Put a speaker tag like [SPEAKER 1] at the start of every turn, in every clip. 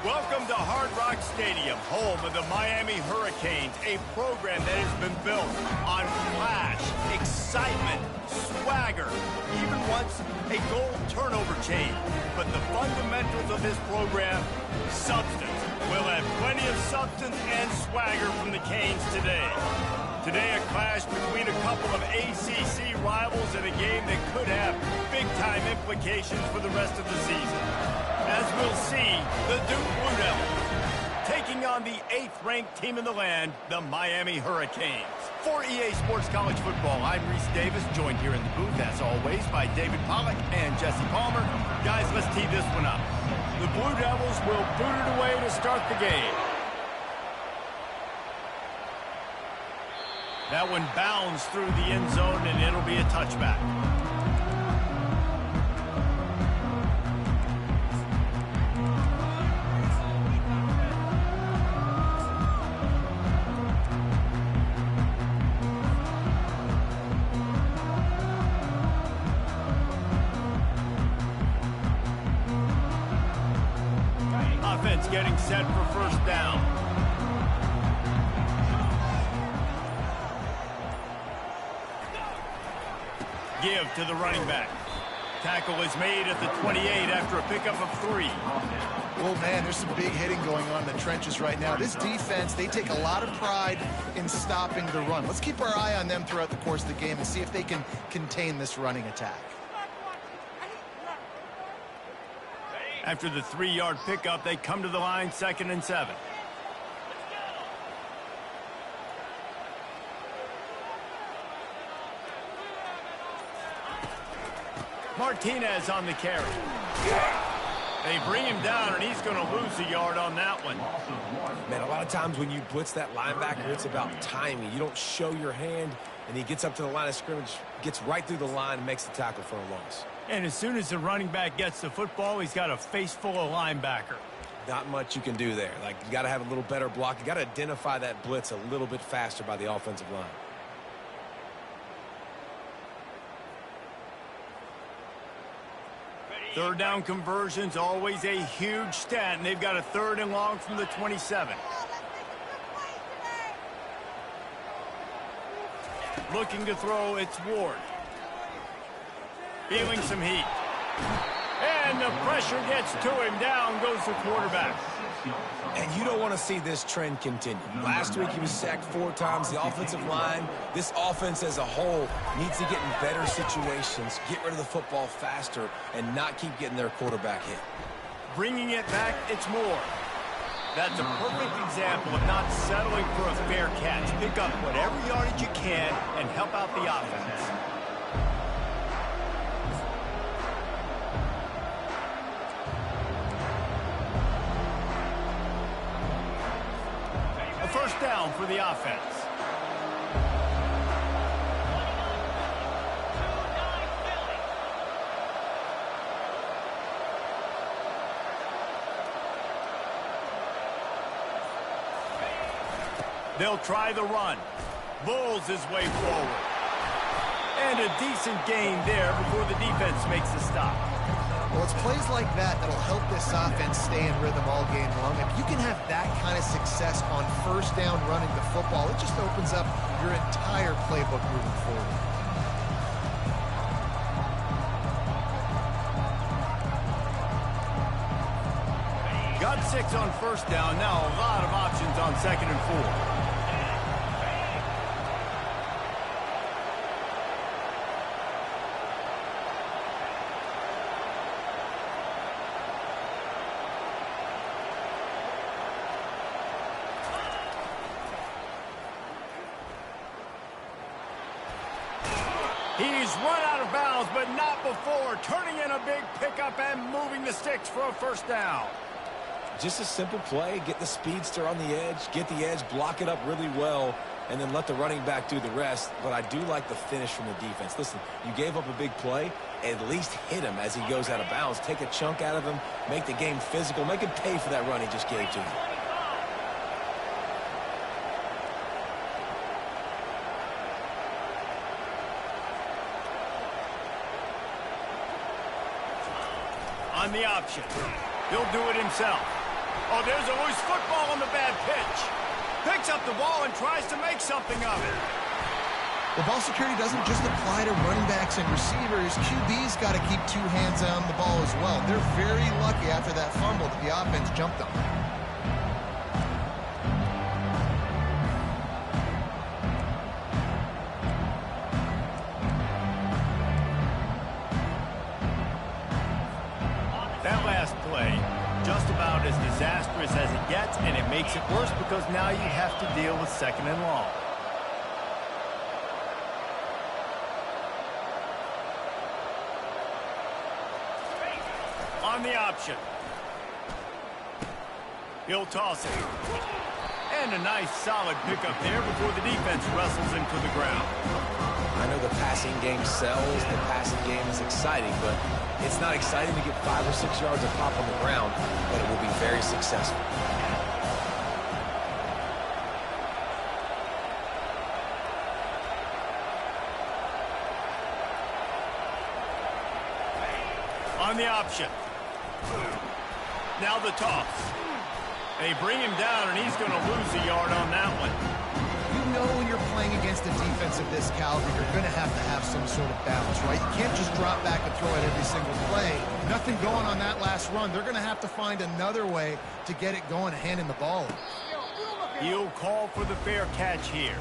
[SPEAKER 1] Welcome to Hard Rock Stadium, home of the Miami Hurricanes, a program that has been built on flash, excitement, swagger, even once a goal turnover chain. But the fundamentals of this program, substance. We'll have plenty of substance and swagger from the Canes today. Today, a clash between a couple of ACC rivals in a game that could have big-time implications for the rest of the season. As we'll see, the Duke Blue Devils taking on the 8th-ranked team in the land, the Miami Hurricanes. For EA Sports College Football, I'm Reese Davis, joined here in the booth, as always, by David Pollack and Jesse Palmer. Guys, let's tee this one up. The Blue Devils will boot it away to start the game. That one bounds through the end zone, and it'll be a touchback. Offense getting set for first down. Give to the running back. Tackle is made at the 28 after a pickup of 3.
[SPEAKER 2] Well, man, there's some big hitting going on in the trenches right now. This defense, they take a lot of pride in stopping the run. Let's keep our eye on them throughout the course of the game and see if they can contain this running attack.
[SPEAKER 1] After the 3-yard pickup, they come to the line, 2nd and 7. Martinez on the carry. They bring him down, and he's going to lose a yard on that one.
[SPEAKER 3] Man, a lot of times when you blitz that linebacker, it's about timing. You don't show your hand, and he gets up to the line of scrimmage, gets right through the line, and makes the tackle for a loss.
[SPEAKER 1] And as soon as the running back gets the football, he's got a face full of linebacker.
[SPEAKER 3] Not much you can do there. Like, you got to have a little better block. You got to identify that blitz a little bit faster by the offensive line.
[SPEAKER 1] Third down conversion's always a huge stat, and they've got a 3rd and long from the 27. Looking to throw, it's Ward. Feeling some heat. And the pressure gets to him. Down goes the quarterback.
[SPEAKER 3] And you don't want to see this trend continue. Last week he was sacked 4 times. The offensive line, this offense as a whole, needs to get in better situations, get rid of the football faster, and not keep getting their quarterback hit.
[SPEAKER 1] Bringing it back, it's Moore. That's a perfect example of not settling for a fair catch. Pick up whatever yardage you can and help out the offense. First down for the offense. They'll try the run. Bulls his way forward. And a decent gain there before the defense makes the stop.
[SPEAKER 2] Well, it's plays like that that'll help this offense stay in rhythm all game long. If you can have that kind of success on first down running the football, it just opens up your entire playbook moving forward.
[SPEAKER 1] Got 6 on first down. Now a lot of options on 2nd and 4. He's run out of bounds, but not before. Turning in a big pickup and moving the sticks for a first down.
[SPEAKER 3] Just a simple play. Get the speedster on the edge, get the edge, block it up really well, and then let the running back do the rest. But I do like the finish from the defense. Listen, you gave up a big play. At least hit him as he goes out of bounds. Take a chunk out of him. Make the game physical. Make him pay for that run he just gave to him.
[SPEAKER 1] On the option. He'll do it himself. Oh, there's a loose football on the bad pitch. Picks up the ball and tries to make something of it.
[SPEAKER 2] The ball security doesn't just apply to running backs and receivers. QB's got to keep two hands on the ball as well. They're very lucky after that fumble that the offense jumped on.
[SPEAKER 1] That last play, just about as disastrous as it gets, and it makes it worse because now you have to deal with 2nd and long. On the option. He'll toss it. And a nice solid pickup there before the defense wrestles him to the ground.
[SPEAKER 3] I know the passing game sells, the passing game is exciting, but it's not exciting to get 5 or 6 yards of pop on the ground, but it will be very successful.
[SPEAKER 1] On the option. Now the toss. They bring him down, and he's going to lose a yard on that one.
[SPEAKER 2] You know when you're playing against a defense of this caliber, you're going to have some sort of balance, right? You can't just drop back and throw it every single play. Nothing going on that last run. They're going to have to find another way to get it going and handing the ball.
[SPEAKER 1] He'll call for the fair catch here.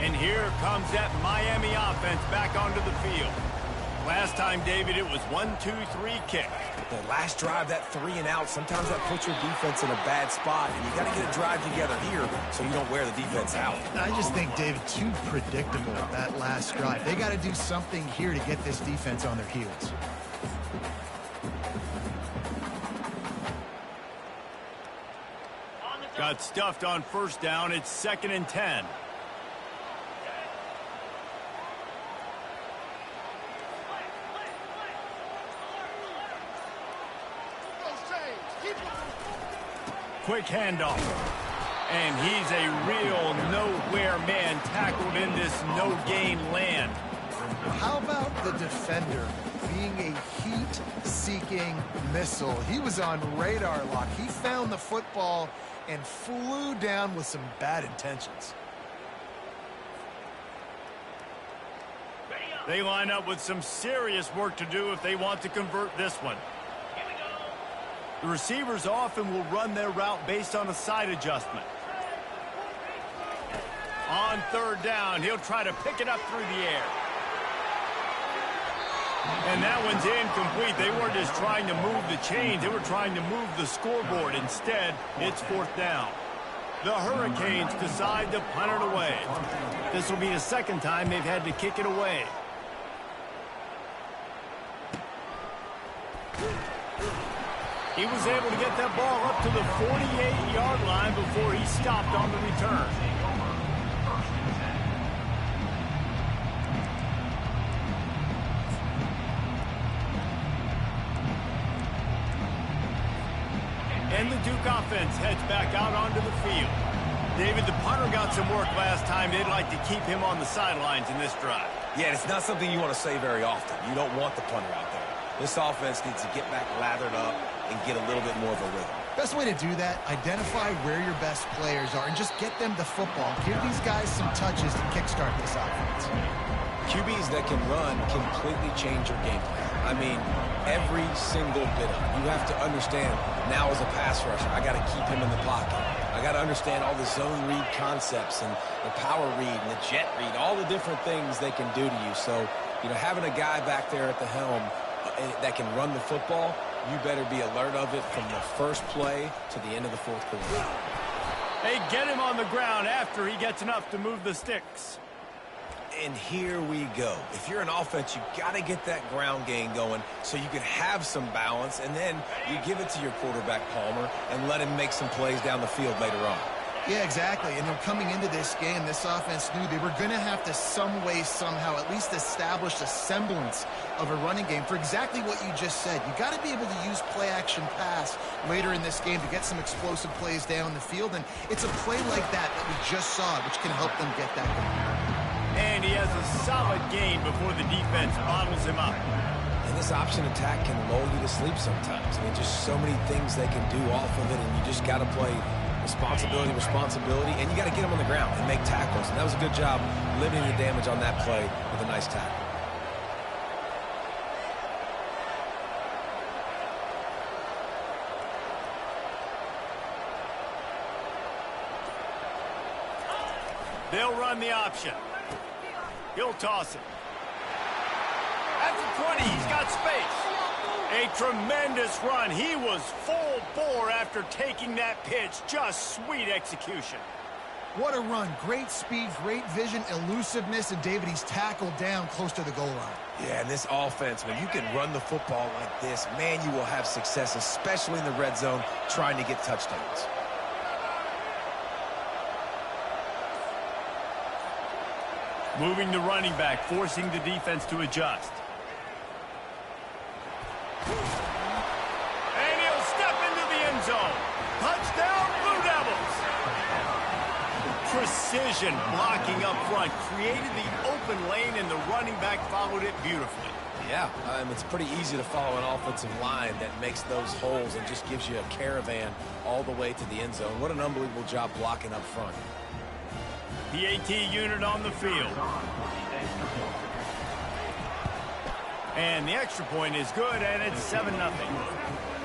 [SPEAKER 1] And here comes that Miami offense back onto the field. Last time, David, it was 1-2-3 kick.
[SPEAKER 3] The last drive, that 3 and out, sometimes that puts your defense in a bad spot, and you got to get a drive together here so you don't wear the defense out.
[SPEAKER 2] I just think, David, too predictable that last drive. They got to do something here to get this defense on their heels.
[SPEAKER 1] Got stuffed on 1st down. It's 2nd and 10. Quick handoff. And he's a real nowhere man tackled in this no-gain land.
[SPEAKER 2] How about the defender being a heat-seeking missile? He was on radar lock. He found the football and flew down with some bad intentions.
[SPEAKER 1] They line up with some serious work to do if they want to convert this one. The receivers often will run their route based on a side adjustment. On 3rd down, he'll try to pick it up through the air. And that one's incomplete. They weren't just trying to move the chains. They were trying to move the scoreboard. Instead, it's 4th down. The Hurricanes decide to punt it away. This will be the 2nd time they've had to kick it away. He was able to get that ball up to the 48-yard line before he stopped on the return. And the Duke offense heads back out onto the field. David, the punter got some work last time. They'd like to keep him on the sidelines in this drive.
[SPEAKER 3] Yeah, it's not something you want to say very often. You don't want the punter out there. This offense needs to get back lathered up and get a little bit more of a rhythm.
[SPEAKER 2] Best way to do that, identify where your best players are and just get them the football. Give these guys some touches to kickstart this offense.
[SPEAKER 3] QBs that can run completely change your game plan. I mean, every single bit of it. You have to understand, now as a pass rusher, I got to keep him in the pocket. I got to understand all the zone read concepts and the power read and the jet read, all the different things they can do to you. So, you know, having a guy back there at the helm that can run the football, you better be alert of it from the first play to the end of the 4th quarter.
[SPEAKER 1] They get him on the ground after he gets enough to move the sticks.
[SPEAKER 3] And here we go. If you're an offense, you got to get that ground game going so you can have some balance, and then you give it to your quarterback, Palmer, and let him make some plays down the field later on.
[SPEAKER 2] Yeah, exactly. And they're coming into this game, this offense knew they were going to have to some way, somehow, at least establish a semblance of a running game for exactly what you just said. You got to be able to use play-action pass later in this game to get some explosive plays down the field. And it's a play like that we just saw, which can help them get that going.
[SPEAKER 1] And he has a solid gain before the defense bottles him up.
[SPEAKER 3] And this option attack can lull you to sleep sometimes. I mean, just so many things they can do off of it, and you just got to play responsibility, and you got to get them on the ground and make tackles. And that was a good job limiting the damage on that play with a nice tackle.
[SPEAKER 1] They'll run the option. He'll toss it. At the 20, he's got space. A tremendous run. He was full bore after taking that pitch. Just sweet execution.
[SPEAKER 2] What a run. Great speed, great vision, elusiveness, and David, he's tackled down close to the goal line.
[SPEAKER 3] Yeah, and this offense, when you can run the football like this, man, you will have success, especially in the red zone, trying to get touchdowns.
[SPEAKER 1] Moving the running back, forcing the defense to adjust. And he'll step into the end zone. Touchdown, Blue Devils. Precision blocking up front created the open lane, and the running back followed it beautifully.
[SPEAKER 3] Yeah, it's pretty easy to follow an offensive line that makes those holes and just gives you a caravan all the way to the end zone. What an unbelievable job blocking up front.
[SPEAKER 1] The AT unit on the field. And the extra point is good, and it's 7-0.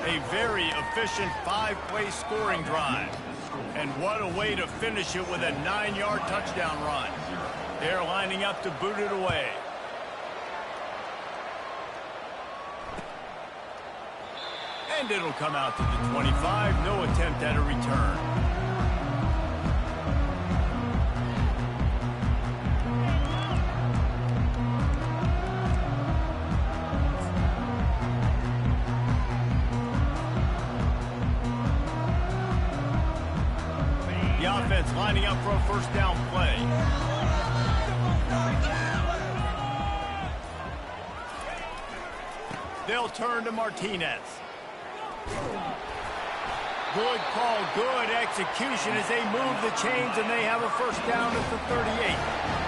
[SPEAKER 1] A very efficient 5-play scoring drive. And what a way to finish it with a 9-yard touchdown run. They're lining up to boot it away. And it'll come out to the 25. No attempt at a return. The offense lining up for a first down play. They'll turn to Martinez. Good call, good execution as they move the chains, and they have a first down at the 38.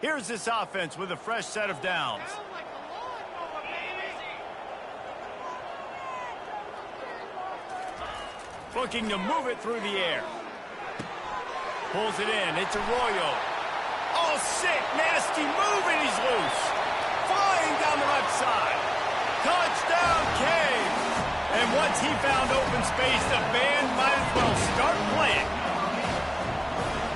[SPEAKER 1] Here's this offense with a fresh set of downs. Looking to move it through the air. Pulls it in. It's Arroyo. Oh, sick, nasty move, and he's loose. Flying down the left side. Touchdown, Cave. And once he found open space, the band might as well start playing.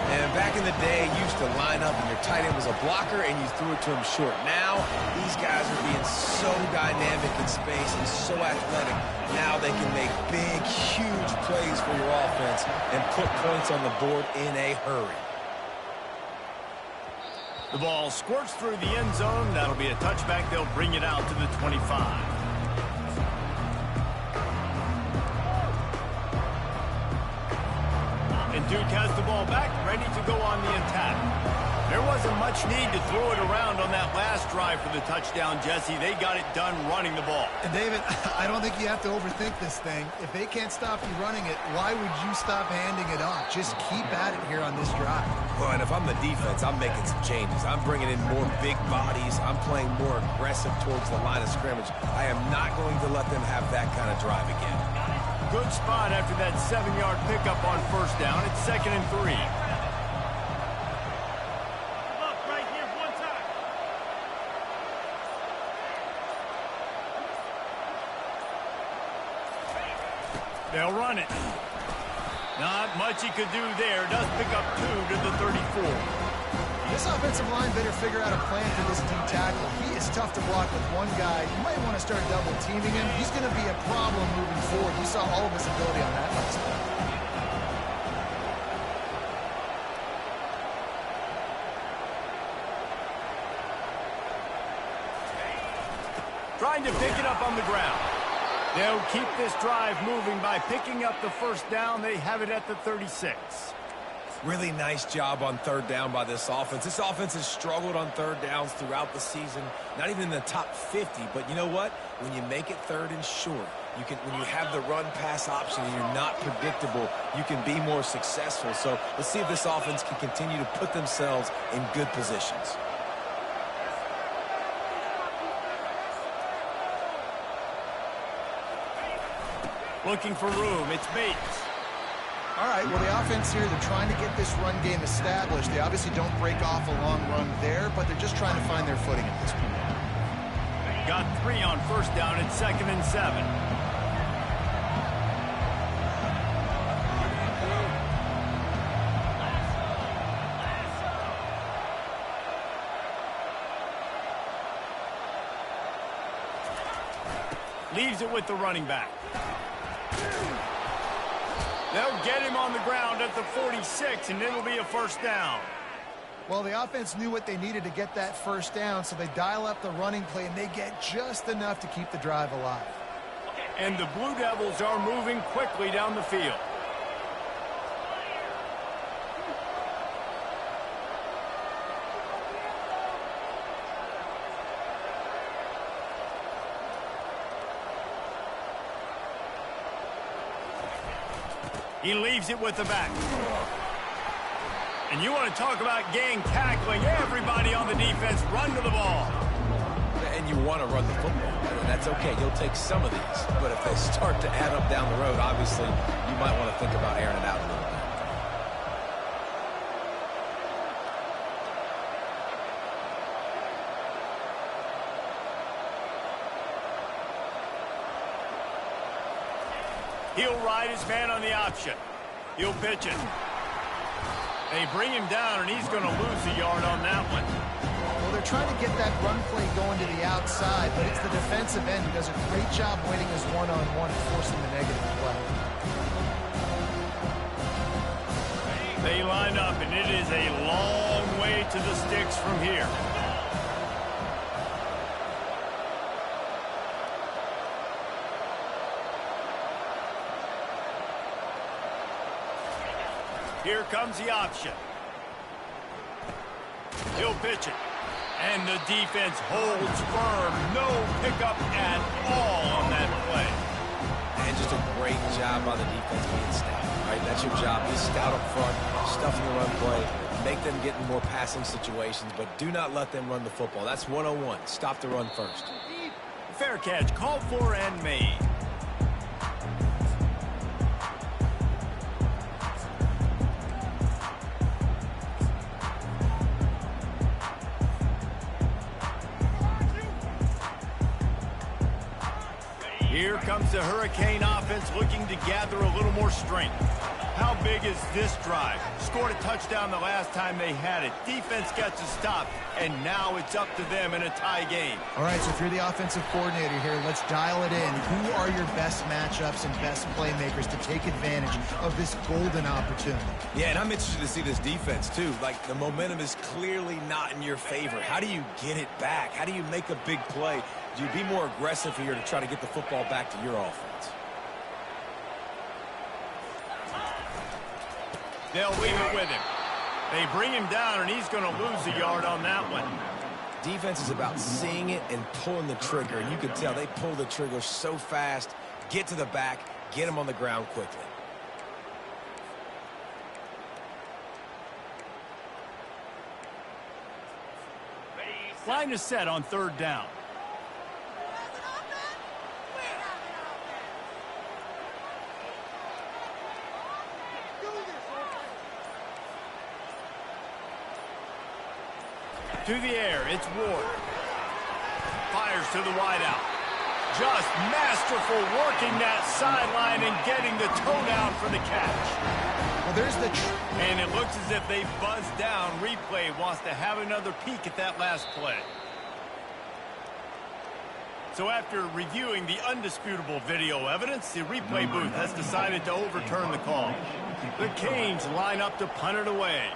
[SPEAKER 3] And back in the day, you used to line up and your tight end was a blocker and you threw it to him short. Now, these guys are being so dynamic in space and so athletic. Now they can make big, huge plays for your offense and put points on the board in a hurry.
[SPEAKER 1] The ball squirts through the end zone. That'll be a touchback. They'll bring it out to the 25. Duke has the ball back, ready to go on the attack. There wasn't much need to throw it around on that last drive for the touchdown, Jesse. They got it done running the ball.
[SPEAKER 2] And David, I don't think you have to overthink this thing. If they can't stop you running it, why would you stop handing it off? Just keep at it here on this drive.
[SPEAKER 3] Well, and if I'm the defense, I'm making some changes. I'm bringing in more big bodies. I'm playing more aggressive towards the line of scrimmage. I am not going to let them have that kind of drive again.
[SPEAKER 1] Good spot after that 7-yard pickup on first down. It's 2nd and 3.
[SPEAKER 4] Look, right here, one time.
[SPEAKER 1] They'll run it. Not much he could do there. Does pick up 2 to the 34.
[SPEAKER 2] This offensive line better figure out a plan for this D tackle. He is tough to block with one guy. You might want to start double teaming him. He's going to be a problem moving forward. You saw all of his ability on that last play.
[SPEAKER 1] Trying to pick it up on the ground. They'll keep this drive moving by picking up the first down. They have it at the 36.
[SPEAKER 3] Really nice job on third down by this offense. This offense has struggled on third downs throughout the season. Not even in the top 50, but you know what? When you make it third and short, when you have the run-pass option and you're not predictable, you can be more successful. So let's see if this offense can continue to put themselves in good positions.
[SPEAKER 1] Looking for room. It's Bates.
[SPEAKER 2] All right, well, the offense here, they're trying to get this run game established. They obviously don't break off a long run there, but they're just trying to find their footing at this point.
[SPEAKER 1] Got 3 on first down. It's 2nd and 7. Leaves it with the running back. They'll get him on the ground at the 46, and it'll be a first down.
[SPEAKER 2] Well, the offense knew what they needed to get that first down, so they dial up the running play, and they get just enough to keep the drive alive.
[SPEAKER 1] And the Blue Devils are moving quickly down the field. He leaves it with the back. And you want to talk about gang tackling. Everybody on the defense run to the ball.
[SPEAKER 3] And you want to run the football. And that's okay. You'll take some of these. But if they start to add up down the road, obviously, you might want to think about airing it out a little bit.
[SPEAKER 1] He'll ride his man on the option. He'll pitch it. They bring him down, and he's going to lose a yard on that one.
[SPEAKER 2] Well, they're trying to get that run play going to the outside, but it's the defensive end who does a great job waiting his one-on-one and forcing the negative play.
[SPEAKER 1] They line up, and it is a long way to the sticks from here. Here comes the option. He'll pitch it. And the defense holds firm. No pickup at all on that play.
[SPEAKER 3] And just a great job by the defense being stout. Right? That's your job. Be stout up front, stuffing the run play, make them get in more passing situations, but do not let them run the football. That's 101. Stop the run first.
[SPEAKER 1] Fair catch. Called for and made. Here comes the Hurricane offense looking to gather a little more strength. How big is this drive? Scored a touchdown the last time they had it. Defense gets a stop, and now it's up to them in a tie game.
[SPEAKER 2] All right, so if you're the offensive coordinator here, let's dial it in. Who are your best matchups and best playmakers to take advantage of this golden opportunity?
[SPEAKER 3] Yeah, and I'm interested to see this defense, too. Like, the momentum is clearly not in your favor. How do you get it back? How do you make a big play? Do you be more aggressive here to try to get the football back to your offense?
[SPEAKER 1] They'll leave it with him. They bring him down, and he's going to lose a yard on that one.
[SPEAKER 3] Defense is about seeing it and pulling the trigger, and you can tell they pull the trigger so fast, get to the back, get him on the ground quickly.
[SPEAKER 1] Line is set on third down. To the air, it's Ward. Fires to the wideout. Just masterful working that sideline and getting the toe down for the catch.
[SPEAKER 2] Well, there's the...
[SPEAKER 1] And it looks as if they buzzed down. Replay wants to have another peek at that last play. So after reviewing the undisputable video evidence, the replay booth has decided to overturn the call. The Canes line up to punt it away.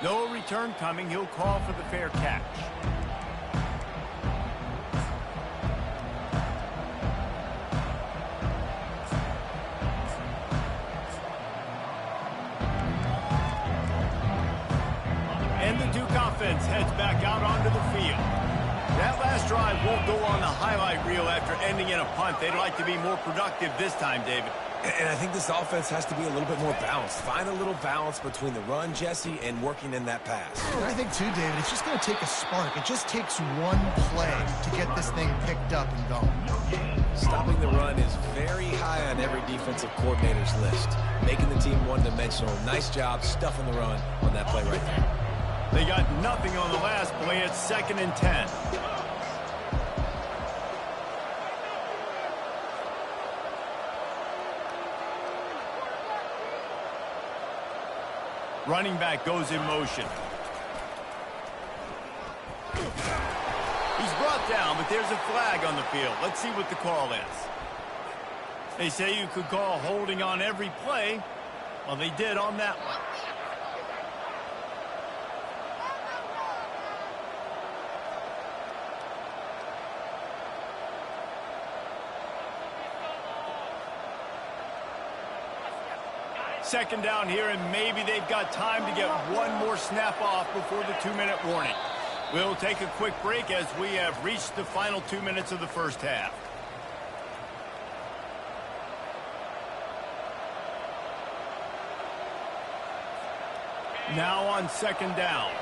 [SPEAKER 1] No return coming. He'll call for the fair catch. And the Duke offense heads back out onto the field. That last drive won't go on the highlight reel after ending in a punt. They'd like to be more productive this time, David.
[SPEAKER 3] And I think this offense has to be a little bit more balanced. Find a little balance between the run, Jesse, and working in that pass.
[SPEAKER 2] And I think, too, David, it's just going to take a spark. It just takes one play to get this thing picked up and going.
[SPEAKER 3] Stopping the run is very high on every defensive coordinator's list. Making the team one-dimensional. Nice job stuffing the run on that play right there.
[SPEAKER 1] They got nothing on the last play. It's 2nd and 10. Running back goes in motion. He's brought down, but there's a flag on the field. Let's see what the call is. They say you could call holding on every play. Well, they did on that one. Second down here, and maybe they've got time to get one more snap off before the 2-minute warning. We'll take a quick break as we have reached the final 2 minutes of the first half. Now on 2nd down.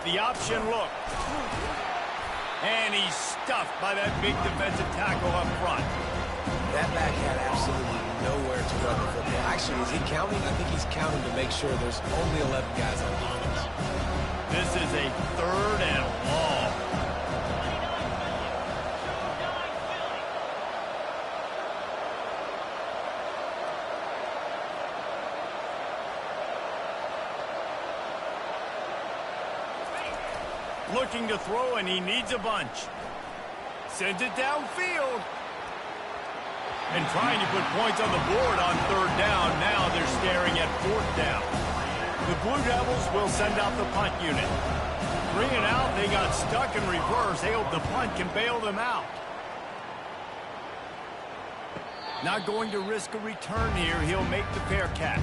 [SPEAKER 1] The option look. And he's stuffed by that big defensive tackle up front.
[SPEAKER 3] That back had absolutely nowhere to run the football. Actually, is he counting? I think he's counting to make sure there's only 11 guys on defense.
[SPEAKER 1] This is a 3rd and long. Looking to throw, and he needs a bunch. Sends it downfield. And trying to put points on the board on 3rd down. Now they're staring at 4th down. The Blue Devils will send out the punt unit. Bring it out. They got stuck in reverse. They hope the punt can bail them out. Not going to risk a return here. He'll make the fair catch.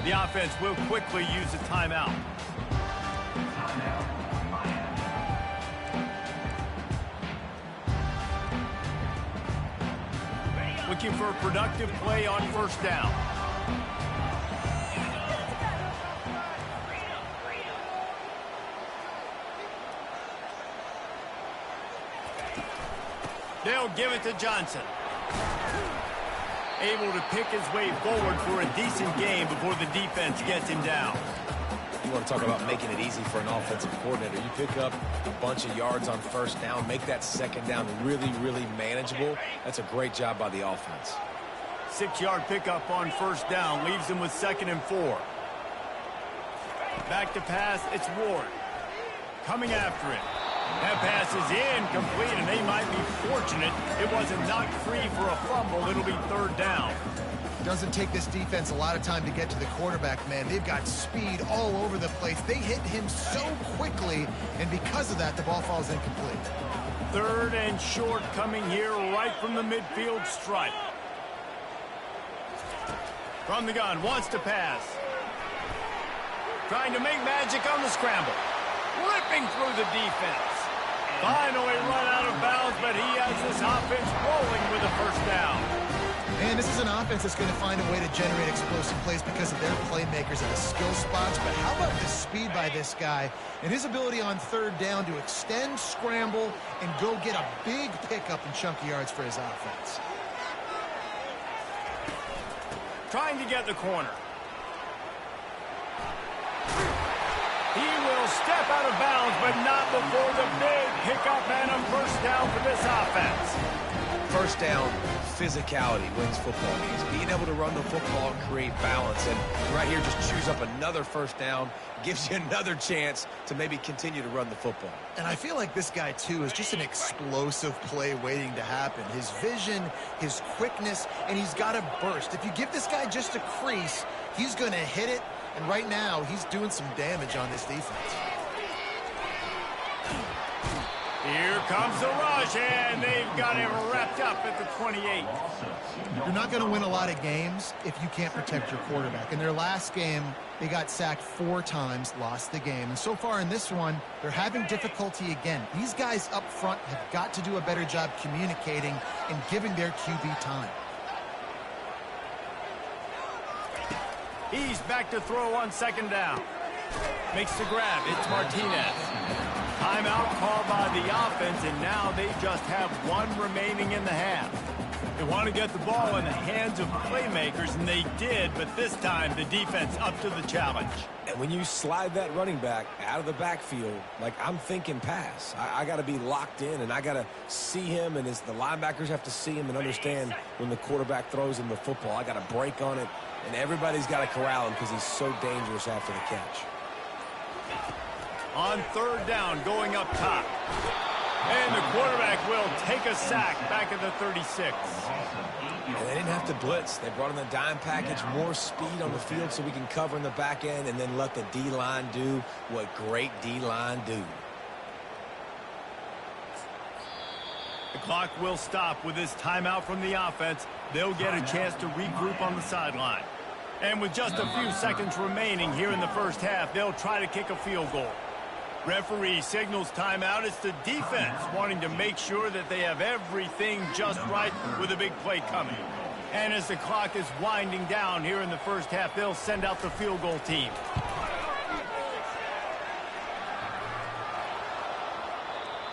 [SPEAKER 1] The offense will quickly use a timeout. Looking for a productive play on 1st down. They'll give it to Johnson. Able to pick his way forward for a decent game before the defense gets him down.
[SPEAKER 3] You want to talk about making it easy for an offensive coordinator. You pick up a bunch of yards on 1st down, make that 2nd down really, really manageable. That's a great job by the offense.
[SPEAKER 1] 6-yard pickup on 1st down leaves them with 2nd and 4. Back to pass, it's Ward. Coming after it. That pass is incomplete, and they might be fortunate it wasn't knocked free for a fumble. It'll be 3rd down.
[SPEAKER 2] Doesn't take this defense a lot of time to get to the quarterback, man. They've got speed all over the place. They hit him so quickly, and because of that, the ball falls incomplete.
[SPEAKER 1] 3rd and short coming here right from the midfield stripe. From the gun, wants to pass. Trying to make magic on the scramble. Ripping through the defense. Finally run out of bounds, but he has this offense rolling with a first down.
[SPEAKER 2] And this is an offense that's going to find a way to generate explosive plays because of their playmakers and the skill spots. But how about the speed by this guy and his ability on third down to extend, scramble, and go get a big pickup in chunky yards for his offense.
[SPEAKER 1] Trying to get the corner. He will step out of bounds, but not before the big pickup and a first down for this offense.
[SPEAKER 3] First down, physicality wins football games. Being able to run the football and create balance. And right here, just chews up another first down, gives you another chance to maybe continue to run the football.
[SPEAKER 2] And I feel like this guy, too, is just an explosive play waiting to happen. His vision, his quickness, and he's got a burst. If you give this guy just a crease, he's going to hit it. And right now, he's doing some damage on this defense.
[SPEAKER 1] Here comes the rush, and they've got him wrapped up at the 28.
[SPEAKER 2] You're not going to win a lot of games if you can't protect your quarterback. In their last game, they got sacked 4 times, lost the game. And so far in this one, they're having difficulty again. These guys up front have got to do a better job communicating and giving their QB time.
[SPEAKER 1] He's back to throw on second down. Makes the grab. It's Martinez. Timeout called by the offense, and now they just have 1 remaining in the half. They want to get the ball in the hands of playmakers, and they did, but this time the defense up to the challenge.
[SPEAKER 3] And when you slide that running back out of the backfield, like I'm thinking pass, I got to be locked in, and I got to see him, and the linebackers have to see him and understand when the quarterback throws him the football. I got to break on it, and everybody's got to corral him because he's so dangerous after the catch.
[SPEAKER 1] On third down, going up top. And the quarterback will take a sack back at the 36.
[SPEAKER 3] And they didn't have to blitz. They brought in the dime package, more speed on the field so we can cover in the back end and then let the D-line do what great D-line do.
[SPEAKER 1] The clock will stop with this timeout from the offense. They'll get a chance to regroup on the sideline. And with just a few seconds remaining here in the first half, they'll try to kick a field goal. Referee signals timeout. It's the defense wanting to make sure that they have everything just right with a big play coming. And as the clock is winding down here in the first half, they'll send out the field goal team.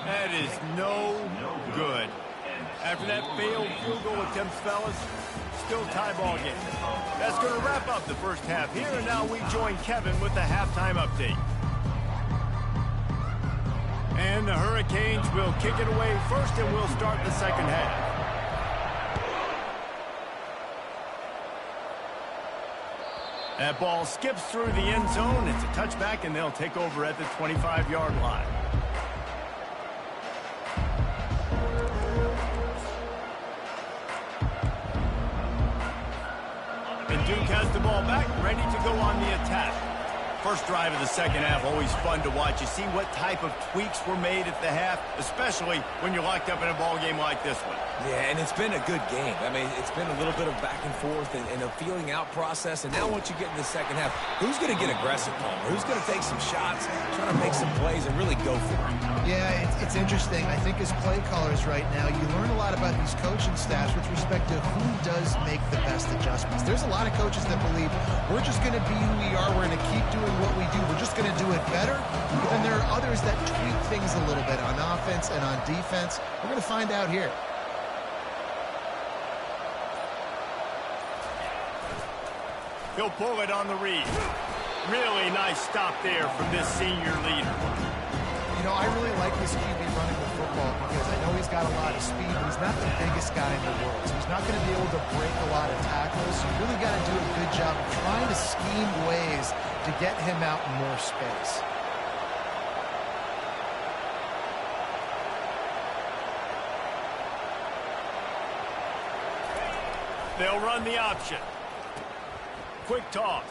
[SPEAKER 1] That is no good. After that failed field goal attempt, fellas, still tie ball game. That's going to wrap up the first half here, and now we join Kevin with the halftime update. And the Hurricanes will kick it away first, and we'll start the second half. That ball skips through the end zone. It's a touchback, and they'll take over at the 25-yard line. And Duke has the ball back, ready to go on the attack. First drive of the second half, always fun to watch. You see what type of tweaks were made at the half, especially when you're locked up in a ball game like this one.
[SPEAKER 3] Yeah, and it's been a good game. I mean, it's been a little bit of back and forth and a feeling out process. And now once you get in the second half, who's going to get aggressive, Palmer? Who's going to take some shots, try to make some plays, and really go for it?
[SPEAKER 2] Yeah, it's interesting. I think as play callers right now, you learn a lot about these coaching staffs with respect to who does make the best adjustments. There's a lot of coaches that believe we're just going to be who we are. We're going to keep doing what we do. We're just going to do it better. But then there are others that tweak things a little bit on offense and on defense. We're going to find out here.
[SPEAKER 1] He'll pull it on the read. Really nice stop there from this senior leader.
[SPEAKER 2] You know, I really like this QB running the football because I know he's got a lot of speed, but he's not the biggest guy in the world. So he's not going to be able to break a lot of tackles. So you really got to do a good job of trying to scheme ways to get him out in more space.
[SPEAKER 1] They'll run the option. Quick toss.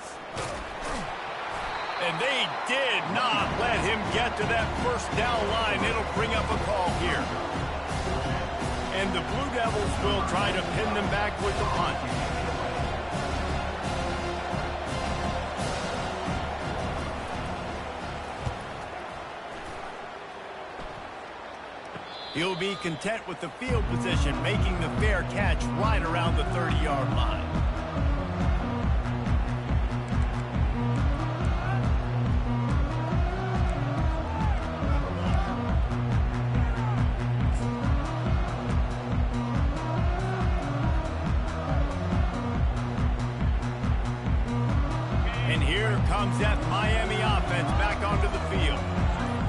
[SPEAKER 1] And they did not let him get to that first down line. It'll bring up a call here. And the Blue Devils will try to pin them back with the punt. He'll be content with the field position, making the fair catch right around the 30-yard line. And here comes that Miami offense back onto the field.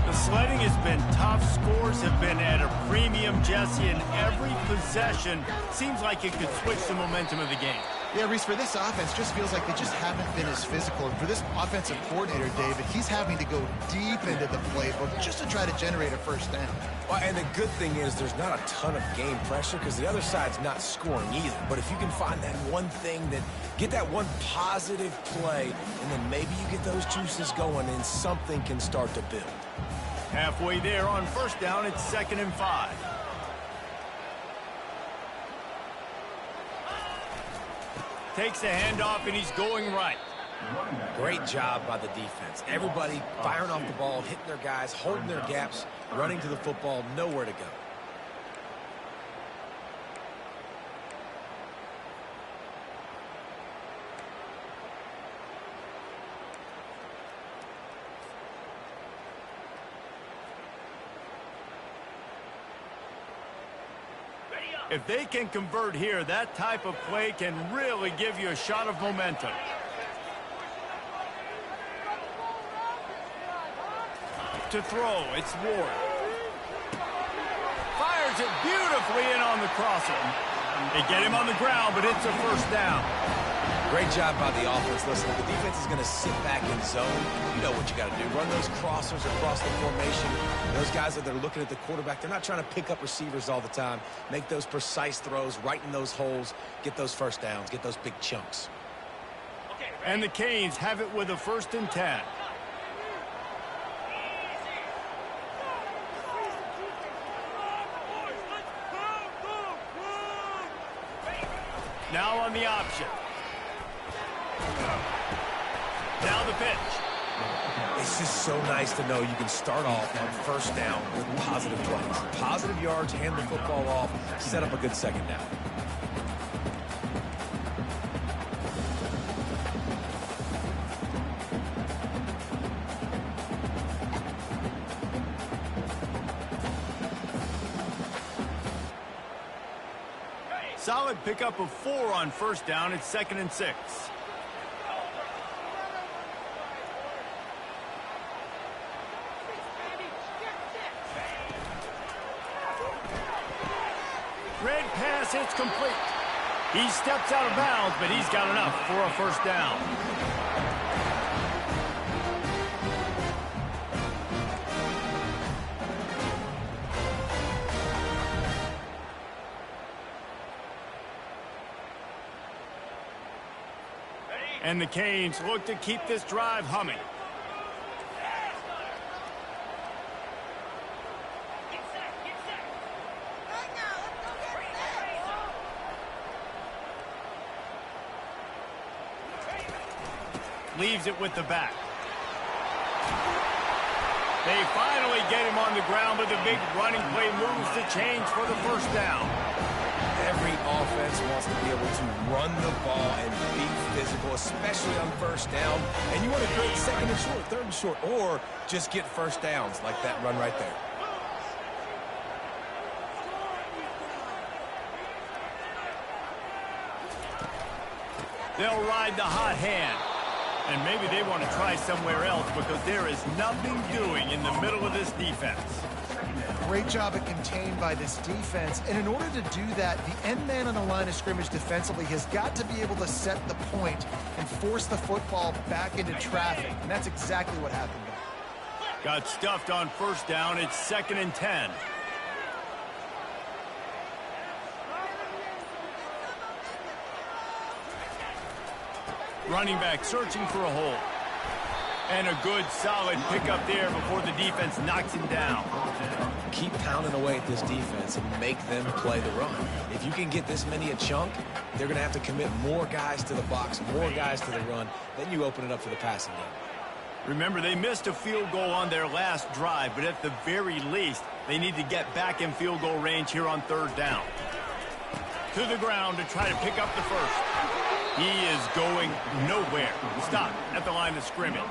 [SPEAKER 1] The sledding has been tough. Scores have been at a premium, Jesse, and every possession seems like it could switch the momentum of the game.
[SPEAKER 2] Yeah, Reese, for this offense, just feels like they just haven't been as physical. And for this offensive coordinator, David, he's having to go deep into the playbook just to try to generate a first down.
[SPEAKER 3] Well, and the good thing is there's not a ton of game pressure because the other side's not scoring either. But if you can find that one thing, that get that one positive play, and then maybe you get those juices going and something can start to build.
[SPEAKER 1] Halfway there on first down, it's 2nd and 5. Takes a handoff, and he's going right.
[SPEAKER 3] Great job by the defense. Everybody firing off the ball, hitting their guys, holding their gaps, running to the football, nowhere to go.
[SPEAKER 1] If they can convert here, that type of play can really give you a shot of momentum. To throw, it's Ward. Fires it beautifully in on the crosser. They get him on the ground, but it's a first down.
[SPEAKER 3] Great job by the offense. Listen, if the defense is going to sit back in zone, you know what you got to do. Run those crossers across the formation. Those guys that are looking at the quarterback, they're not trying to pick up receivers all the time. Make those precise throws, right in those holes, get those first downs, get those big chunks.
[SPEAKER 1] And the Canes have it with a 1st and 10. Now on the option. Now the pitch.
[SPEAKER 3] It's just so nice to know you can start off on first down with positive plays. Positive yards, hand the football off, set up a good second down.
[SPEAKER 1] Solid pickup of 4 on first down. It's 2nd and 6. Red pass hits complete. He steps out of bounds, but he's got enough for a first down. And the Canes look to keep this drive humming. Leaves it with the back. They finally get him on the ground, but the big running play moves the chains for the first down.
[SPEAKER 3] Every offense wants to be able to run the ball and be physical, especially on first down. And you want to create 2nd and short, 3rd and short, or just get first downs like that run right there.
[SPEAKER 1] They'll ride the hot hand. And maybe they want to try somewhere else because there is nothing doing in the middle of this defense.
[SPEAKER 2] Great job at contained by this defense. And in order to do that, the end man on the line of scrimmage defensively has got to be able to set the point and force the football back into traffic. And that's exactly what happened there.
[SPEAKER 1] Got stuffed on first down. It's 2nd and 10. Running back searching for a hole. And a good, solid pickup there before the defense knocks him down.
[SPEAKER 3] Keep pounding away at this defense and make them play the run. If you can get this many a chunk, they're going to have to commit more guys to the box, more guys to the run. Then you open it up for the passing game.
[SPEAKER 1] Remember, they missed a field goal on their last drive, but at the very least, they need to get back in field goal range here on third down. To the ground to try to pick up the first. He is going nowhere. Stop at the line of scrimmage.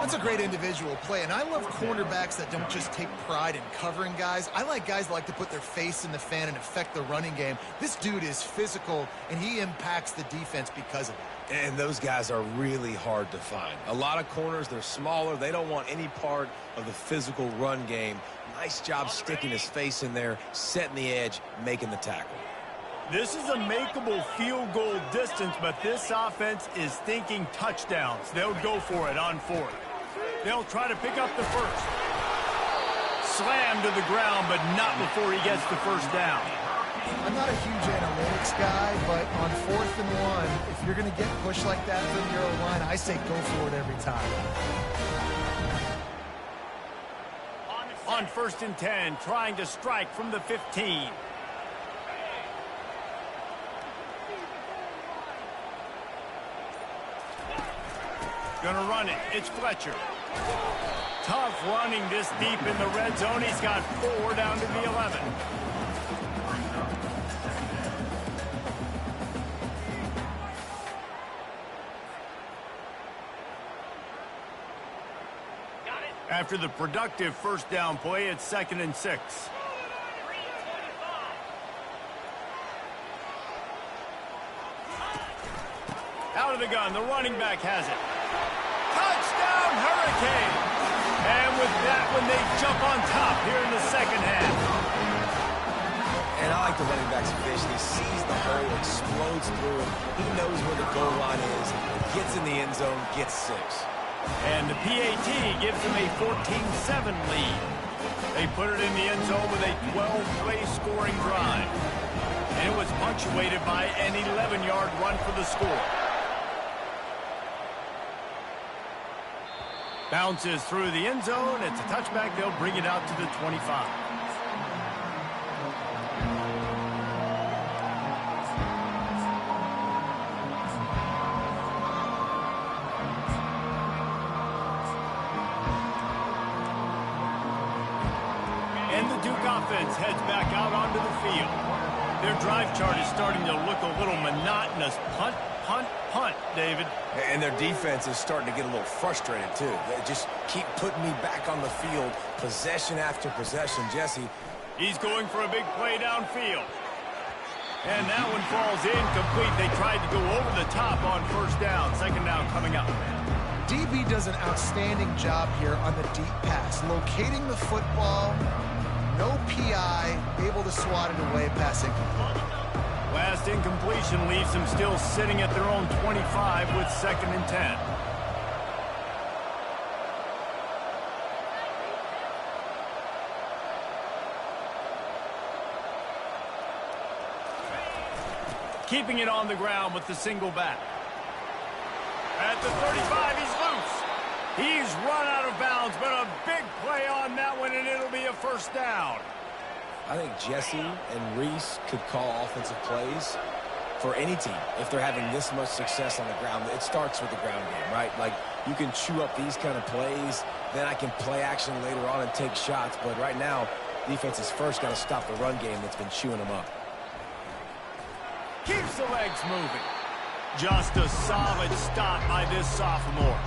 [SPEAKER 2] That's a great individual play, and I love cornerbacks that don't just take pride in covering guys. I like guys that like to put their face in the fan and affect the running game. This dude is physical, and he impacts the defense because of it.
[SPEAKER 3] And those guys are really hard to find. A lot of corners, they're smaller. They don't want any part of the physical run game. Nice job sticking his face in there, setting the edge, making the tackle.
[SPEAKER 1] This is a makeable field goal distance, but this offense is thinking touchdowns. They'll go for it on fourth. They'll try to pick up the first. Slam to the ground, but not before he gets the first down.
[SPEAKER 2] I'm not a huge analytics guy, but on 4th and 1, if you're going to get pushed like that from your O-line, I say go for it every time.
[SPEAKER 1] On 1st and 10, trying to strike from the 15. Gonna run it. It's Fletcher. Tough running this deep in the red zone. He's got 4 down to the 11. After the productive first down play, it's 2nd and 6. Out of the gun, the running back has it. Touchdown, Hurricane! And with that one, they jump on top here in the second half.
[SPEAKER 3] And I like the running back's vision. He sees the hole, explodes through it. He knows where the goal line is, gets in the end zone, gets 6.
[SPEAKER 1] And the PAT gives them a 14-7 lead. They put it in the end zone with a 12-play scoring drive. And it was punctuated by an 11-yard run for the score. Bounces through the end zone. It's a touchback. They'll bring it out to the 25. And the Duke offense heads back out onto the field. Their drive chart is starting to look a little monotonous. Punt, punt, punt, David.
[SPEAKER 3] And their defense is starting to get a little frustrated, too. They just keep putting me back on the field, possession after possession. Jesse.
[SPEAKER 1] He's going for a big play downfield. And that one falls incomplete. They tried to go over the top on first down. Second down coming up.
[SPEAKER 2] DB does an outstanding job here on the deep pass, locating the football, no PI, able to swat it away, pass incomplete.
[SPEAKER 1] Last incompletion leaves them still sitting at their own 25 with 2nd and 10. Keeping it on the ground with the single back. At the 35, he's loose. He's run out of bounds, but a big play on that one, and it'll be a first down.
[SPEAKER 3] I think Jesse and Reese could call offensive plays for any team if they're having this much success on the ground. It starts with the ground game, right? Like, you can chew up these kind of plays, then I can play action later on and take shots. But right now, defense has first got to stop the run game that's been chewing them up.
[SPEAKER 1] Keeps the legs moving. Just a solid stop by this sophomore.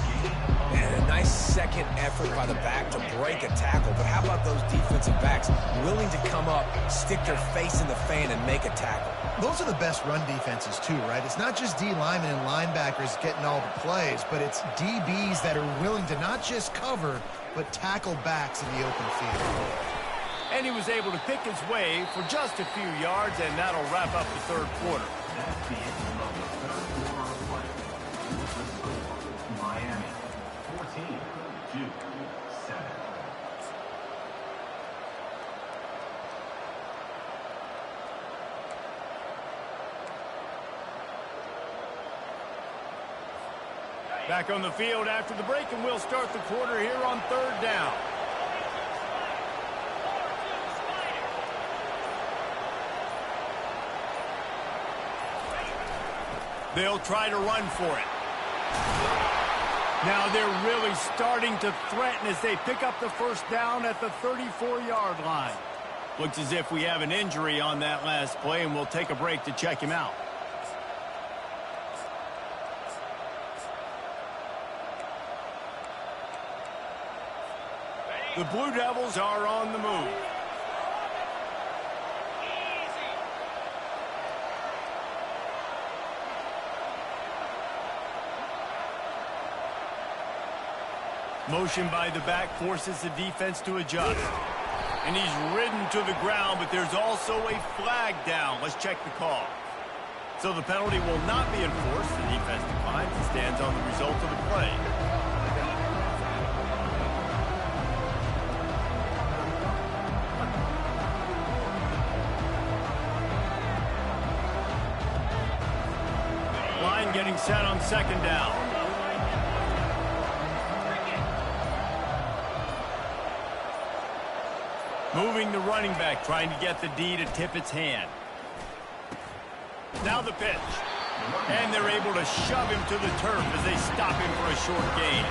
[SPEAKER 3] And a nice second effort by the back to break a tackle. But how about those defensive backs willing to come up, stick their face in the fan, and make a tackle?
[SPEAKER 2] Those are the best run defenses, too, right? It's not just D linemen and linebackers getting all the plays, but it's DBs that are willing to not just cover, but tackle backs in the open field.
[SPEAKER 1] And he was able to pick his way for just a few yards, and that'll wrap up the third quarter.
[SPEAKER 5] Miami, 14-7.
[SPEAKER 1] Back on the field after the break, and we'll start the quarter here on third down. They'll try to run for it. Now they're really starting to threaten as they pick up the first down at the 34-yard line. Looks as if we have an injury on that last play, and we'll take a break to check him out. The Blue Devils are on the move. Motion by the back forces the defense to adjust. And he's ridden to the ground, but there's also a flag down. Let's check the call. So the penalty will not be enforced. The defense declines and stands on the result of the play. Line getting set on second down. Moving the running back, trying to get the D to tip its hand. Now the pitch. And they're able to shove him to the turf as they stop him for a short gain.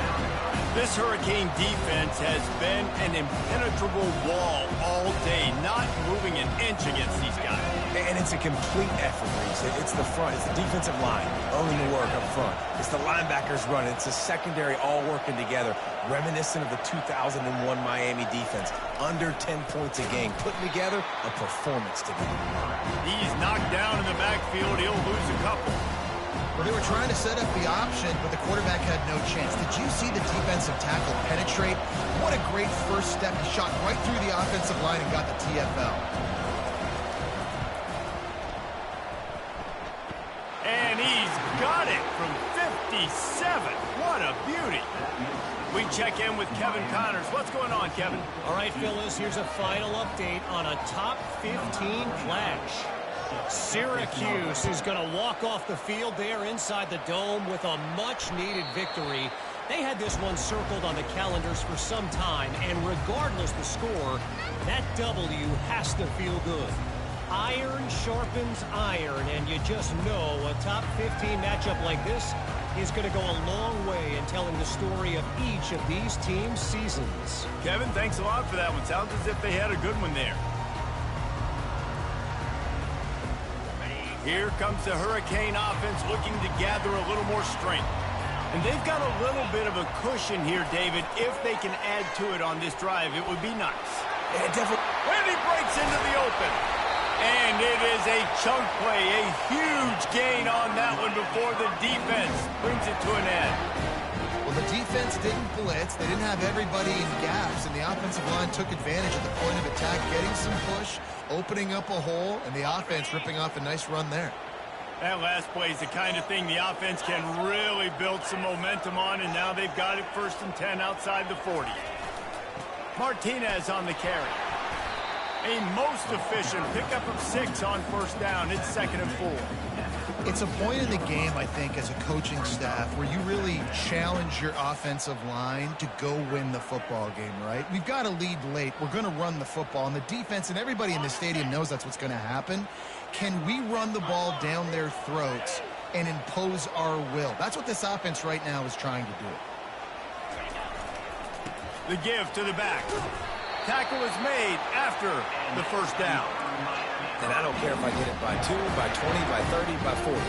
[SPEAKER 1] This Hurricane defense has been an impenetrable wall all day, not moving an inch against these guys.
[SPEAKER 3] And it's a complete effort, Reese. It's the front. It's the defensive line owning the work up front. It's the linebackers running. It's the secondary all working together, reminiscent of the 2001 Miami defense. Under 10 points a game, putting together a performance today.
[SPEAKER 1] He's knocked down in the backfield. He'll lose a couple.
[SPEAKER 2] Well, they were trying to set up the option, but the quarterback had no chance. Did you see the defensive tackle penetrate? What a great first step. He shot right through the offensive line and got the TFL.
[SPEAKER 1] And he's got it from 57. What a beauty. We check in with Kevin Connors. What's going on, Kevin?
[SPEAKER 6] All right, Phyllis, here's a final update on a top 15 clash. Syracuse is going to walk off the field there inside the dome with a much-needed victory. They had this one circled on the calendars for some time, and regardless the score, that W has to feel good. Iron sharpens iron, and you just know a top 15 matchup like this is going to go a long way in telling the story of each of these teams' seasons.
[SPEAKER 1] Kevin, thanks a lot for that one. Sounds as if they had a good one there. Here comes the Hurricane offense looking to gather a little more strength. And they've got a little bit of a cushion here, David. If they can add to it on this drive, it would be nice.
[SPEAKER 3] Yeah, definitely.
[SPEAKER 1] And he breaks into the open. And it is a chunk play, a huge gain on that one before the defense brings it to an end.
[SPEAKER 2] Well, the defense didn't blitz. They didn't have everybody in gaps, and the offensive line took advantage of the point of attack, getting some push, opening up a hole, and the offense ripping off a nice run there.
[SPEAKER 1] That last play is the kind of thing the offense can really build some momentum on, and now they've got it 1st and 10 outside the 40. Martinez on the carry. A most efficient pickup of 6 on 1st down. It's 2nd and 4.
[SPEAKER 2] It's a point in the game, I think, as a coaching staff where you really challenge your offensive line to go win the football game, right? We've got to lead late. We're going to run the football, and the defense and everybody in the stadium knows that's what's going to happen. Can we run the ball down their throats and impose our will? That's what this offense right now is trying to do.
[SPEAKER 1] The give to the back. Tackle is made after the 1st down.
[SPEAKER 3] And I don't care if I get it by 2, by 20, by 30, by 40.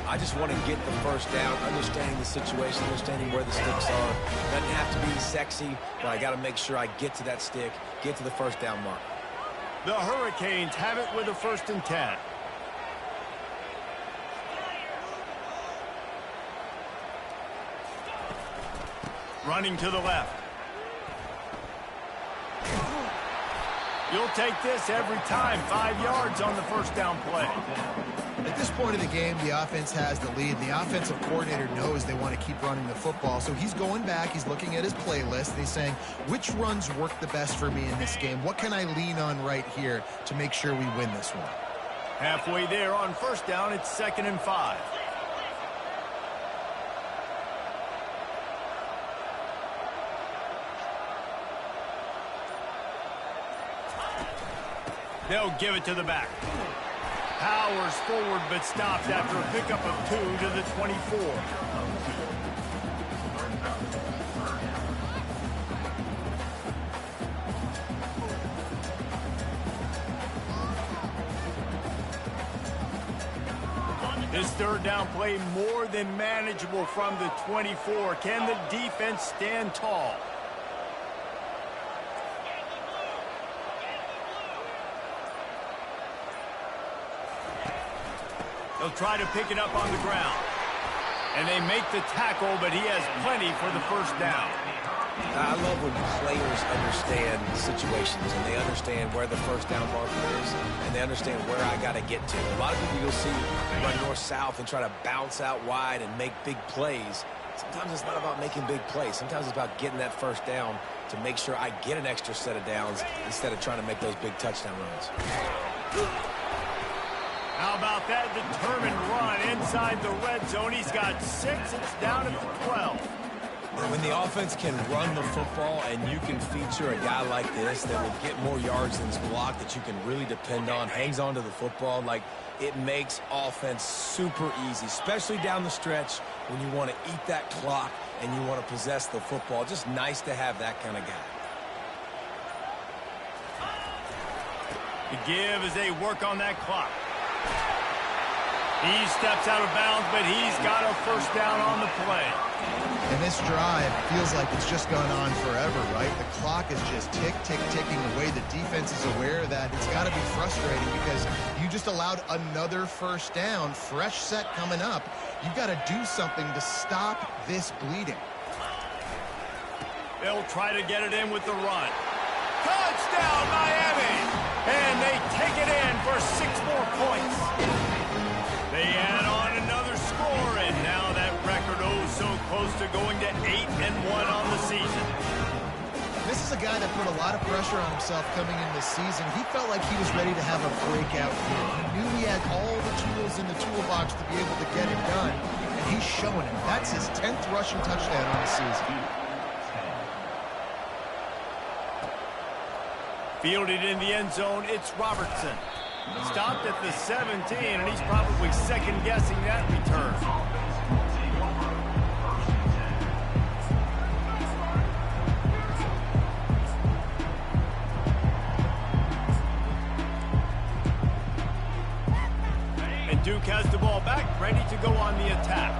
[SPEAKER 3] I just want to get the 1st down, understanding the situation, understanding where the sticks are. Doesn't have to be sexy, but I got to make sure I get to that stick, get to the 1st down mark.
[SPEAKER 1] The Hurricanes have it with a 1st and 10. Running to the left. You'll take this every time. 5 yards on the 1st down play.
[SPEAKER 2] At this point of the game, the offense has the lead. The offensive coordinator knows they want to keep running the football. So he's going back. He's looking at his playlist. And he's saying, which runs work the best for me in this game? What can I lean on right here to make sure we win this one?
[SPEAKER 1] Halfway there on 1st down, it's 2nd and 5. They'll give it to the back. Powers forward, but stopped after a pickup of 2 to the 24. This third down play more than manageable from the 24. Can the defense stand tall? They'll try to pick it up on the ground. And they make the tackle, but he has plenty for the first down.
[SPEAKER 3] I love when players understand situations and they understand where the first down marker is and they understand where I got to get to. A lot of people you'll see run north-south and try to bounce out wide and make big plays. Sometimes it's not about making big plays. Sometimes it's about getting that first down to make sure I get an extra set of downs instead of trying to make those big touchdown runs.
[SPEAKER 1] How about that determined run inside the red zone? He's got 6. It's down to the 12.
[SPEAKER 3] When the offense can run the football and you can feature a guy like this that will get more yards than his block, that you can really depend on, hangs on to the football, like it makes offense super easy, especially down the stretch when you want to eat that clock and you want to possess the football. Just nice to have that kind of guy.
[SPEAKER 1] The give as they work on that clock. He steps out of bounds, but he's got a first down on the play.
[SPEAKER 2] And this drive feels like it's just gone on forever, right? The clock is just ticking away. The defense is aware of that. It's got to be frustrating because you just allowed another first down, fresh set coming up. You've got to do something to stop this bleeding.
[SPEAKER 1] They'll try to get it in with the run. Touchdown, Miami! And they take it in for 6 more points. They add on another score, and now that record so close to going to 8-1 on the season.
[SPEAKER 2] This is a guy that put a lot of pressure on himself coming into this season. He felt like he was ready to have a breakout year. He knew he had all the tools in the toolbox to be able to get it done, and he's showing it. That's his 10th rushing touchdown on the season.
[SPEAKER 1] Fielded in the end zone, it's Robertson. Stopped at the 17, and he's probably second-guessing that return. And Duke has the ball back, ready to go on the attack.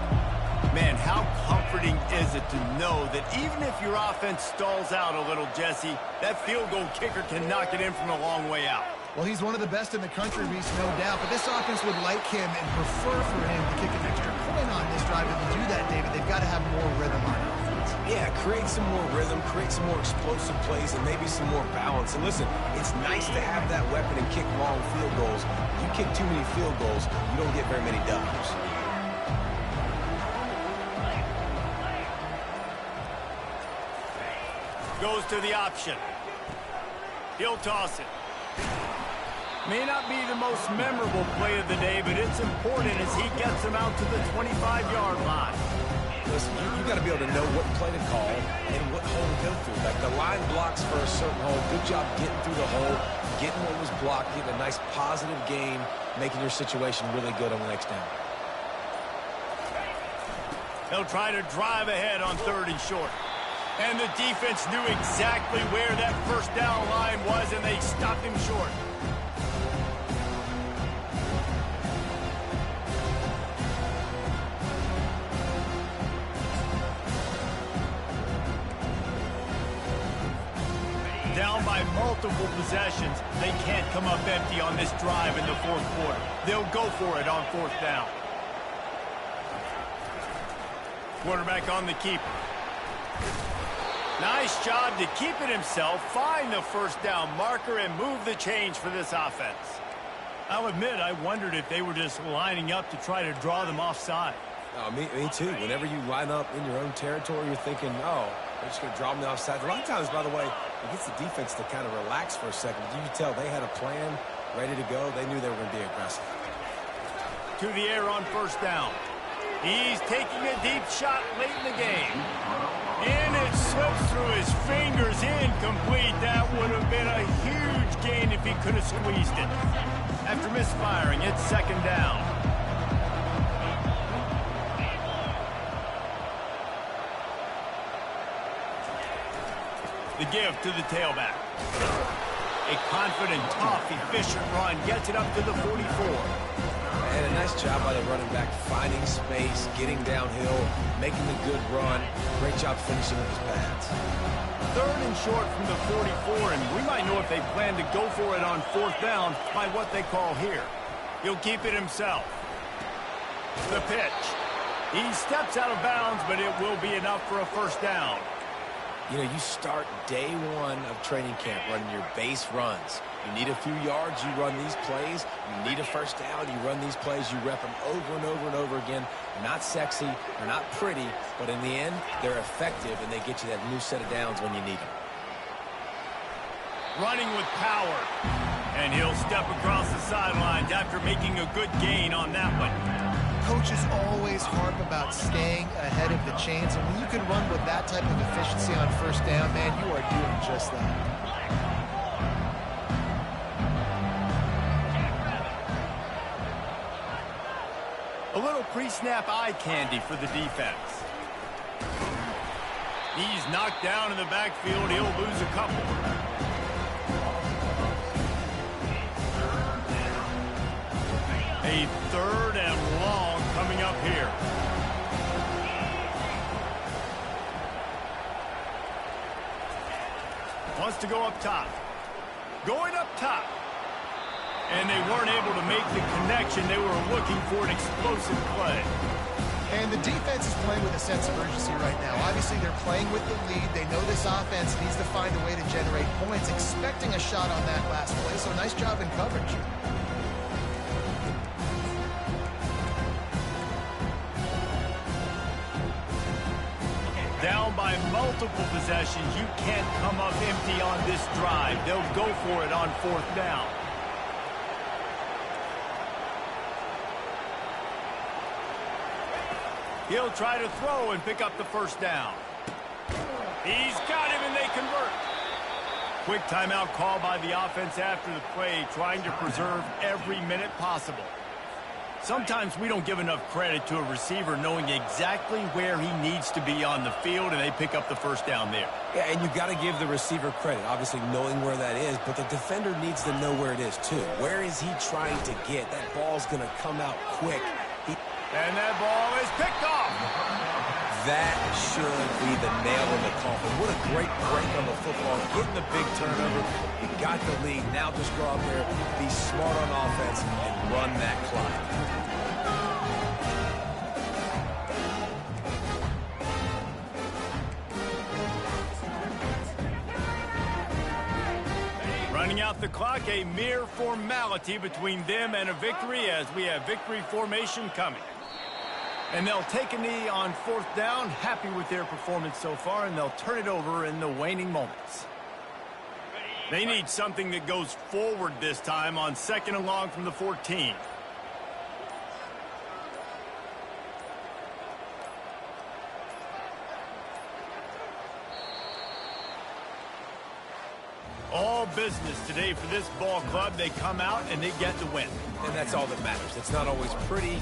[SPEAKER 1] Man, how comforting is it to know that even if your offense stalls out a little, Jesse, that field goal kicker can knock it in from a long way out.
[SPEAKER 2] Well, he's one of the best in the country, Reese, no doubt. But this offense would like him and prefer for him to kick an extra point on this drive. And to do that, David, they've got to have more rhythm on offense.
[SPEAKER 3] Yeah, create some more rhythm, create some more explosive plays, and maybe some more balance. And listen, it's nice to have that weapon and kick long field goals. You kick too many field goals, you don't get very many W's.
[SPEAKER 1] Goes to the option. He'll toss it. May not be the most memorable play of the day, but it's important as he gets them out to the 25-yard line.
[SPEAKER 3] Listen, you got to be able to know what play to call and what hole to go through. Like the line blocks for a certain hole. Good job getting through the hole, getting what was blocked, getting a nice positive gain, making your situation really good on the next down.
[SPEAKER 1] They'll try to drive ahead on 3rd and short. And the defense knew exactly where that first down line was, and they stopped him short. Down by multiple possessions, they can't come up empty on this drive in the 4th quarter. They'll go for it on 4th down. Quarterback on the keeper. Nice job to keep it himself, find the first down marker, and move the change for this offense. I'll admit, I wondered if they were just lining up to try to draw them offside.
[SPEAKER 3] Oh, me too. Whenever you line up in your own territory, you're thinking, oh, they're just going to draw me offside. A lot of times, by the way, it gets the defense to kind of relax for a second. You can tell they had a plan ready to go. They knew they were going to be aggressive.
[SPEAKER 1] To the air on first down. He's taking a deep shot late in the game. And it slips through his fingers, incomplete. That would have been a huge gain if he could have squeezed it. After misfiring, it's 2nd down. The give to the tailback. A confident, tough, efficient run gets it up to the 44.
[SPEAKER 3] And a nice job by the running back finding space, getting downhill, making a good run. Great job finishing with his pads.
[SPEAKER 1] 3rd and short from the 44, and we might know if they plan to go for it on 4th down by what they call here. He'll keep it himself. The pitch. He steps out of bounds, but it will be enough for a 1st down.
[SPEAKER 3] You know, you start day 1 of training camp running your base runs. You need a few yards, you run these plays. You need a 1st down, you run these plays. You rep them over and over and over again. They're not sexy, they're not pretty, but in the end, they're effective, and they get you that new set of downs when you need them.
[SPEAKER 1] Running with power. And he'll step across the sidelines after making a good gain on that one.
[SPEAKER 2] Coaches always harp about staying ahead of the chains, and when you can run with that type of efficiency on 1st down, man, you are doing just that.
[SPEAKER 1] A little pre-snap eye candy for the defense. He's knocked down in the backfield. He'll lose a couple. A 3rd and long coming up here. Wants to go up top. Going up top. And they weren't able to make the connection. They were looking for an explosive play.
[SPEAKER 2] And the defense is playing with a sense of urgency right now. Obviously, they're playing with the lead. They know this offense needs to find a way to generate points, expecting a shot on that last play. So nice job in coverage.
[SPEAKER 1] Down by multiple possessions. You can't come up empty on this drive. They'll go for it on 4th down. He'll try to throw and pick up the 1st down. He's got him, and they convert. Quick timeout call by the offense after the play, trying to preserve every minute possible. Sometimes we don't give enough credit to a receiver knowing exactly where he needs to be on the field, and they pick up the 1st down there.
[SPEAKER 3] Yeah, and you got to give the receiver credit, obviously knowing where that is, but the defender needs to know where it is too. Where is he trying to get? That ball's going to come out quick.
[SPEAKER 1] And that ball is picked off.
[SPEAKER 3] That should be the nail in the coffin. What a great break on the football. Getting the big turnover. You got the lead. Now just go out there, be smart on offense, and run that clock.
[SPEAKER 1] Running out the clock, a mere formality between them and a victory as we have victory formation coming. And they'll take a knee on 4th down, happy with their performance so far, and they'll turn it over in the waning moments. They need something that goes forward this time on 2nd and long from the 14. All business today for this ball club. They come out and they get the win.
[SPEAKER 3] And that's all that matters. It's not always pretty.